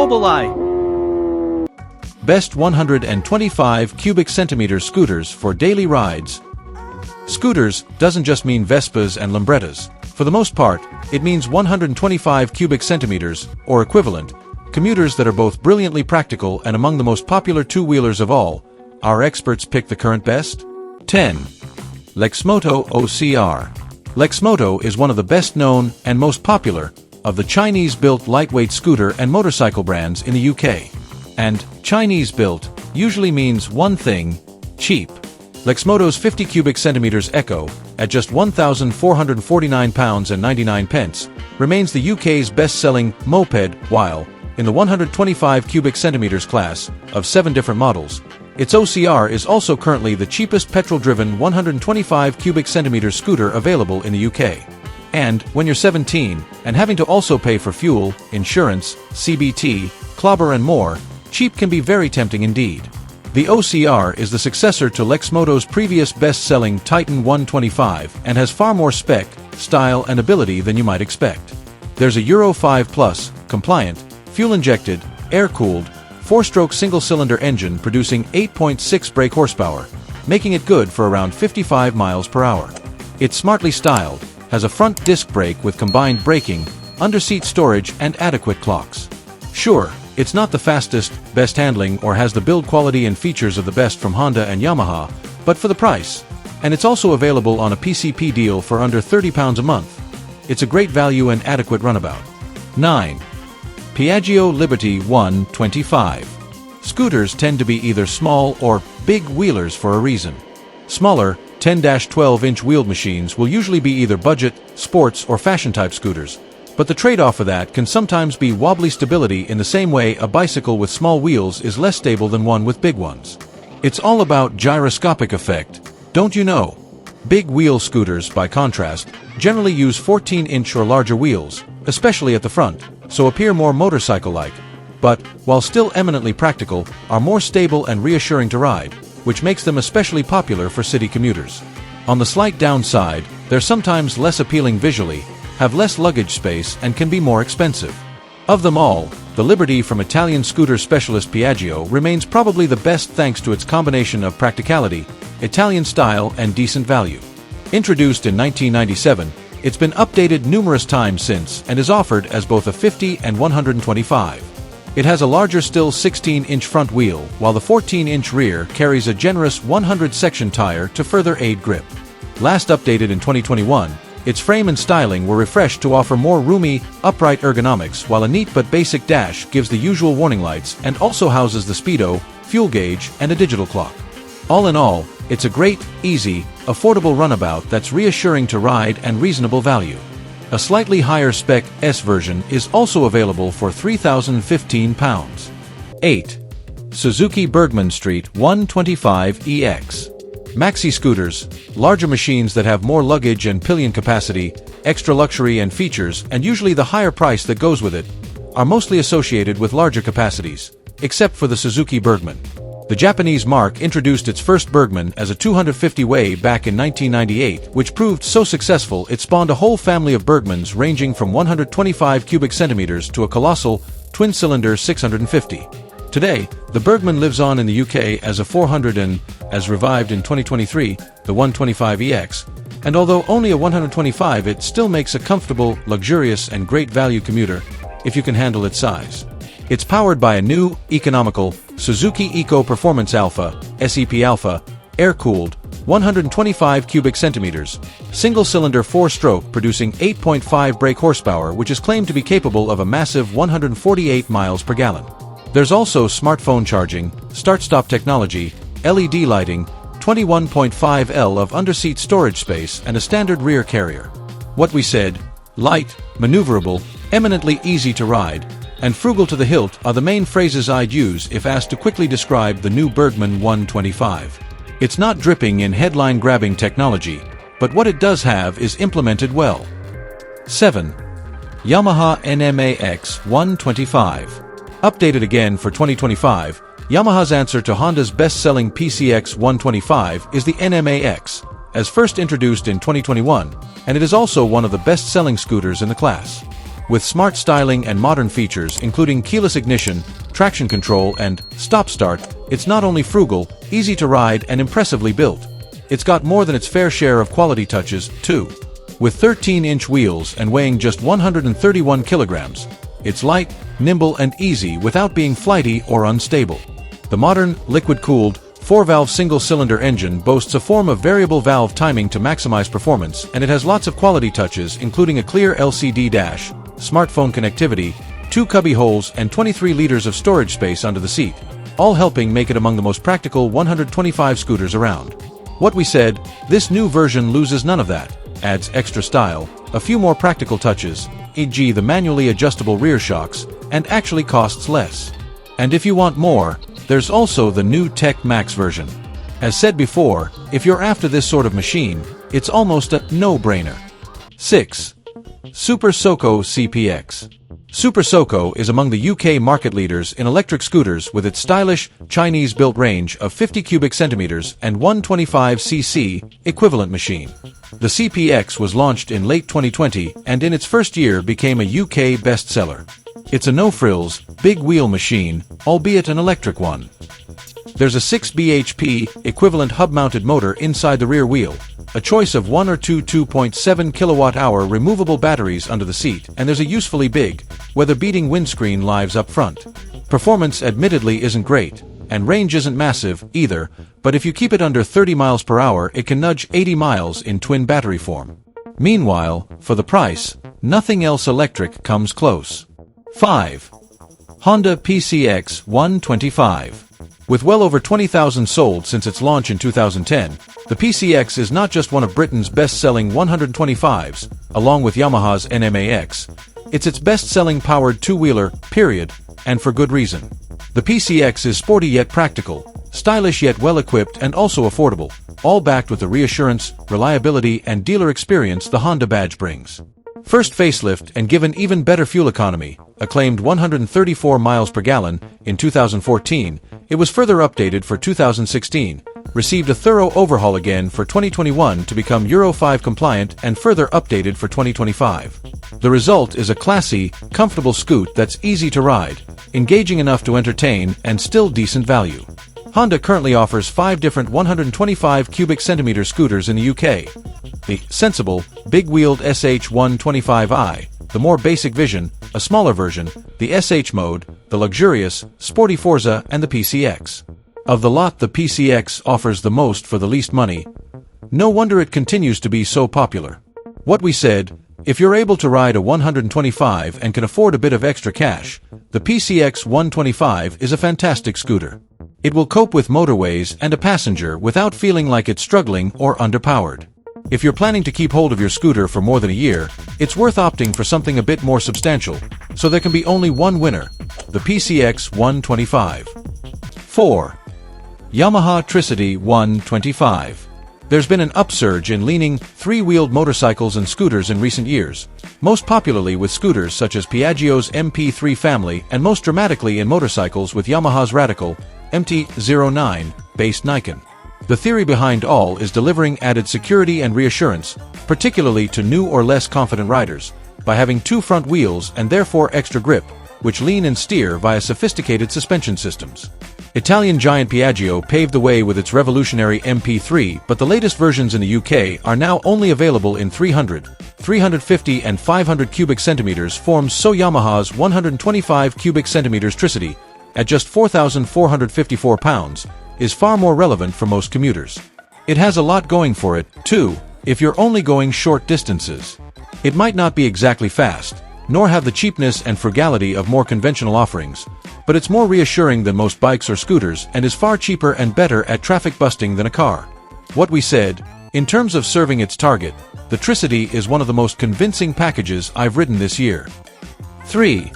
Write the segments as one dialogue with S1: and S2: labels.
S1: Mobili.
S2: Best 125 cubic centimeter scooters for daily rides. Scooters doesn't just mean Vespas and Lambrettas. For the most part, it means 125 cubic centimeters, or equivalent, commuters that are both brilliantly practical and among the most popular two-wheelers of all. Our experts pick the current best. 10. Lexmoto OCR. Lexmoto is one of the best-known and most popular of the Chinese-built lightweight scooter and motorcycle brands in the UK. And Chinese-built usually means one thing: cheap. Lexmoto's 50 cubic centimeters Echo, at just £1,449 and 99 pence, remains the UK's best-selling moped, while, in the 125 cubic centimeters class, of 7 different models, its OCR is also currently the cheapest petrol-driven 125 cubic centimeters scooter available in the UK. And, when you're 17, and having to also pay for fuel, insurance, CBT, clobber and more, cheap can be very tempting indeed. The OCR is the successor to Lexmoto's previous best-selling Titan 125 and has far more spec, style and ability than you might expect. There's a Euro 5+ compliant, fuel-injected, air-cooled, 4-stroke single-cylinder engine producing 8.6 brake horsepower, making it good for around 55 miles per hour. It's smartly styled, has a front disc brake with combined braking, under-seat storage and adequate clocks. Sure, it's not the fastest, best handling or has the build quality and features of the best from Honda and Yamaha, but for the price. And it's also available on a PCP deal for under £30 a month. It's a great value and adequate runabout. 9. Piaggio Liberty 125. Scooters tend to be either small or big wheelers for a reason. Smaller, 10-12-inch wheeled machines will usually be either budget, sports or fashion-type scooters, but the trade-off for that can sometimes be wobbly stability in the same way a bicycle with small wheels is less stable than one with big ones. It's all about gyroscopic effect, don't you know? Big wheel scooters, by contrast, generally use 14-inch or larger wheels, especially at the front, so appear more motorcycle-like, but, while still eminently practical, are more stable and reassuring to ride, which makes them especially popular for city commuters. On the slight downside, they're sometimes less appealing visually, have less luggage space and can be more expensive. Of them all, the Liberty from Italian scooter specialist Piaggio remains probably the best thanks to its combination of practicality, Italian style and decent value. Introduced in 1997, it's been updated numerous times since and is offered as both a 50 and 125. It has a larger still 16-inch front wheel, while the 14-inch rear carries a generous 100-section tire to further aid grip. Last updated in 2021, its frame and styling were refreshed to offer more roomy, upright ergonomics, while a neat but basic dash gives the usual warning lights and also houses the speedo, fuel gauge, and a digital clock. All in all, it's a great, easy, affordable runabout that's reassuring to ride and reasonable value. A slightly higher spec S version is also available for £3,015. 8. Suzuki Burgman Street 125EX. Maxi scooters, larger machines that have more luggage and pillion capacity, extra luxury and features, and usually the higher price that goes with it, are mostly associated with larger capacities, except for the Suzuki Burgman. The Japanese marque introduced its first Burgman as a 250 way back in 1998, which proved so successful it spawned a whole family of Burgmans ranging from 125 cubic centimeters to a colossal, twin-cylinder 650. Today, the Burgman lives on in the UK as a 400 and, as revived in 2023, the 125EX, and although only a 125, it still makes a comfortable, luxurious and great value commuter, if you can handle its size. It's powered by a new, economical, Suzuki Eco Performance Alpha, SEP Alpha, air-cooled, 125 cubic centimeters, single-cylinder 4-stroke producing 8.5 brake horsepower, which is claimed to be capable of a massive 148 miles per gallon. There's also smartphone charging, start-stop technology, LED lighting, 21.5 L of under-seat storage space and a standard rear carrier. What we said, light, maneuverable, eminently easy to ride, and frugal to the hilt are the main phrases I'd use if asked to quickly describe the new Burgman 125. It's not dripping in headline-grabbing technology, but what it does have is implemented well. 7. Yamaha NMAX 125. Updated again for 2025, Yamaha's answer to Honda's best-selling PCX 125 is the NMAX, as first introduced in 2021, and it is also one of the best-selling scooters in the class. With smart styling and modern features including keyless ignition, traction control, and stop-start, it's not only frugal, easy to ride, and impressively built. It's got more than its fair share of quality touches, too. With 13-inch wheels and weighing just 131 kilograms, it's light, nimble, and easy without being flighty or unstable. The modern, liquid-cooled, 4-valve single-cylinder engine boasts a form of variable valve timing to maximize performance, and it has lots of quality touches including a clear LCD dash, smartphone connectivity, 2 cubby holes, and 23 liters of storage space under the seat, all helping make it among the most practical 125 scooters around. What we said, this new version loses none of that, adds extra style, a few more practical touches, e.g. the manually adjustable rear shocks, and actually costs less. And if you want more, there's also the new Tech Max version. As said before, if you're after this sort of machine, it's almost a no-brainer. 6. Super Soco CPx. Super Soco is among the UK market leaders in electric scooters with its stylish, Chinese-built range of 50 cubic centimeters and 125cc equivalent machine. The CPx was launched in late 2020 and in its first year became a UK bestseller. It's a no-frills, big-wheel machine, albeit an electric one. There's a 6 bhp equivalent hub-mounted motor inside the rear wheel, a choice of 1 or 2 2.7 kilowatt-hour removable batteries under the seat, and there's a usefully big, weather-beating windscreen lives up front. Performance admittedly isn't great, and range isn't massive either, but if you keep it under 30 miles per hour it can nudge 80 miles in twin battery form. Meanwhile, for the price, nothing else electric comes close. 5. Honda PCX 125. With well over 20,000 sold since its launch in 2010, the PCX is not just one of Britain's best-selling 125s, along with Yamaha's NMAX. It's its best-selling powered two-wheeler, period, and for good reason. The PCX is sporty yet practical, stylish yet well-equipped, and also affordable, all backed with the reassurance, reliability, and dealer experience the Honda badge brings. First facelift and given even better fuel economy, acclaimed 134 miles per gallon in 2014, it was further updated for 2016, received a thorough overhaul again for 2021 to become Euro 5 compliant and further updated for 2025. The result is a classy, comfortable scoot that's easy to ride, engaging enough to entertain, and still decent value. Honda currently offers 5 different 125 cubic centimeter scooters in the UK. The sensible, big-wheeled SH125i, the more basic vision, a smaller version, the SH mode, the luxurious, sporty Forza, and the PCX. Of the lot, the PCX offers the most for the least money. No wonder it continues to be so popular. What we said, if you're able to ride a 125 and can afford a bit of extra cash, the PCX 125 is a fantastic scooter. It will cope with motorways and a passenger without feeling like it's struggling or underpowered. If you're planning to keep hold of your scooter for more than a year, it's worth opting for something a bit more substantial, so there can be only one winner, the PCX 125. 4. Yamaha Tricity 125. There's been an upsurge in leaning, three-wheeled motorcycles and scooters in recent years, most popularly with scooters such as Piaggio's MP3 family and most dramatically in motorcycles with Yamaha's radical MT-09 based Nikon. The theory behind all is delivering added security and reassurance, particularly to new or less confident riders, by having 2 front wheels and therefore extra grip, which lean and steer via sophisticated suspension systems. Italian giant Piaggio paved the way with its revolutionary MP3, but the latest versions in the UK are now only available in 300, 350 and 500 cubic centimeters forms, so Yamaha's 125 cubic centimeters Tricity, at just 4,454 pounds, is far more relevant for most commuters. It has a lot going for it, too, if you're only going short distances. It might not be exactly fast, nor have the cheapness and frugality of more conventional offerings, but it's more reassuring than most bikes or scooters and is far cheaper and better at traffic busting than a car. What we said, in terms of serving its target, the Tricity is one of the most convincing packages I've ridden this year. 3.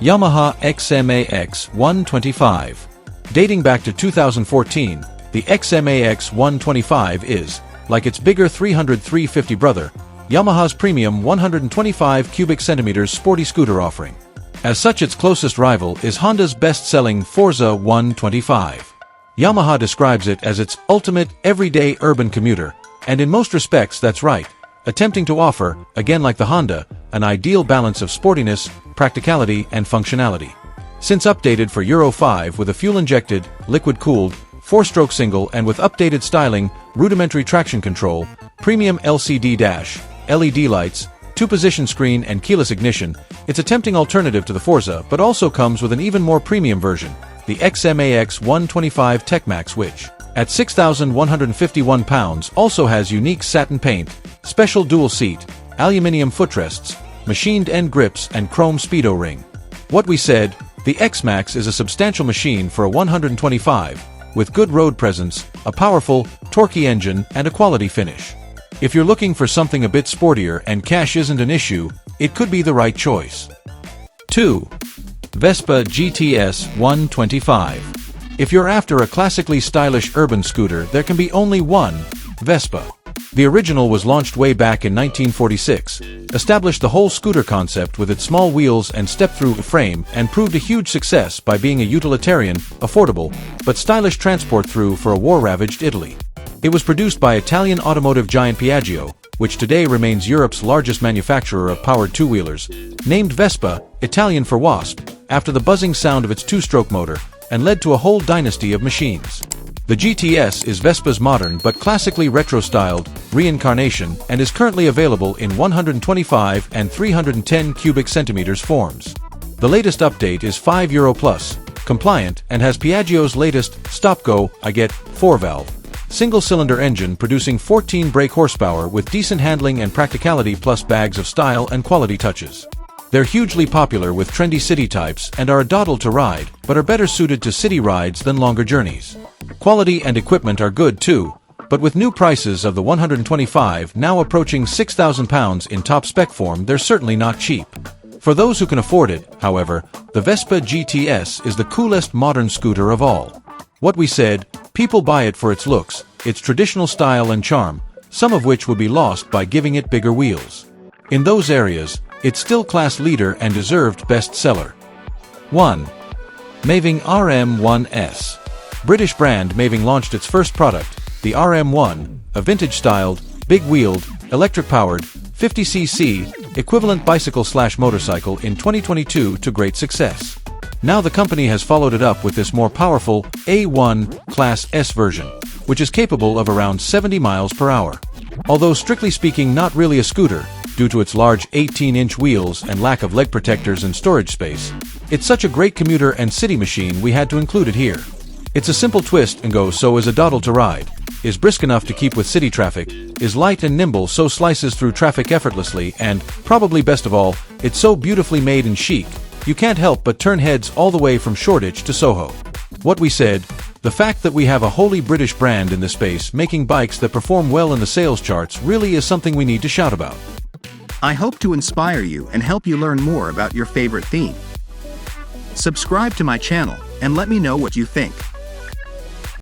S2: Yamaha XMAX 125. Dating back to 2014, the XMAX 125 is, like its bigger 300-350 brother, Yamaha's premium 125 cubic centimeters sporty scooter offering. As such, its closest rival is Honda's best-selling Forza 125. Yamaha describes it as its ultimate, everyday urban commuter, and in most respects that's right, attempting to offer, again like the Honda, an ideal balance of sportiness, practicality, and functionality. Since updated for Euro 5 with a fuel-injected, liquid-cooled, 4-stroke single and with updated styling, rudimentary traction control, premium LCD dash, LED lights, 2-position screen and keyless ignition, it's a tempting alternative to the Forza but also comes with an even more premium version, the XMAX 125 TechMax, which, at £6,151 also has unique satin paint, special dual seat, aluminium footrests, machined end grips and chrome speedo ring. What we said, the XMAX is a substantial machine for a 125, with good road presence, a powerful, torquey engine and a quality finish. If you're looking for something a bit sportier and cash isn't an issue, it could be the right choice. 2. Vespa GTS 125. If you're after a classically stylish urban scooter, there can be only one, Vespa. The original was launched way back in 1946, established the whole scooter concept with its small wheels and step-through frame, and proved a huge success by being a utilitarian, affordable, but stylish transport through for a war-ravaged Italy. It was produced by Italian automotive giant Piaggio, which today remains Europe's largest manufacturer of powered two-wheelers, named Vespa, Italian for wasp, after the buzzing sound of its two-stroke motor, and led to a whole dynasty of machines. The GTS is Vespa's modern but classically retro-styled reincarnation and is currently available in 125 and 310 cubic centimeters forms. The latest update is €5+, compliant, and has Piaggio's latest stop-go, 4-valve, single-cylinder engine producing 14 brake horsepower with decent handling and practicality plus bags of style and quality touches. They're hugely popular with trendy city types and are a dawdle to ride, but are better suited to city rides than longer journeys. Quality and equipment are good too, but with new prices of the 125 now approaching £6,000 in top spec form, they're certainly not cheap. For those who can afford it, however, the Vespa GTS is the coolest modern scooter of all. What we said, people buy it for its looks, its traditional style and charm, some of which would be lost by giving it bigger wheels. In those areas, it's still class leader and deserved bestseller. 1. Maeving RM1S. British brand Maeving launched its first product, the RM1, a vintage-styled, big-wheeled, electric-powered, 50cc, equivalent bicycle/motorcycle in 2022 to great success. Now the company has followed it up with this more powerful A1 Class S version, which is capable of around 70 miles per hour. Although strictly speaking not really a scooter, due to its large 18-inch wheels and lack of leg protectors and storage space, it's such a great commuter and city machine we had to include it here. It's a simple twist and go so is a dawdle to ride, is brisk enough to keep with city traffic, is light and nimble so slices through traffic effortlessly, and, probably best of all, it's so beautifully made and chic, you can't help but turn heads all the way from Shoreditch to Soho. What we said, the fact that we have a wholly British brand in the space making bikes that perform well in the sales charts really is something we need to shout about.
S1: I hope to inspire you and help you learn more about your favorite theme. Subscribe to my channel and let me know what you think.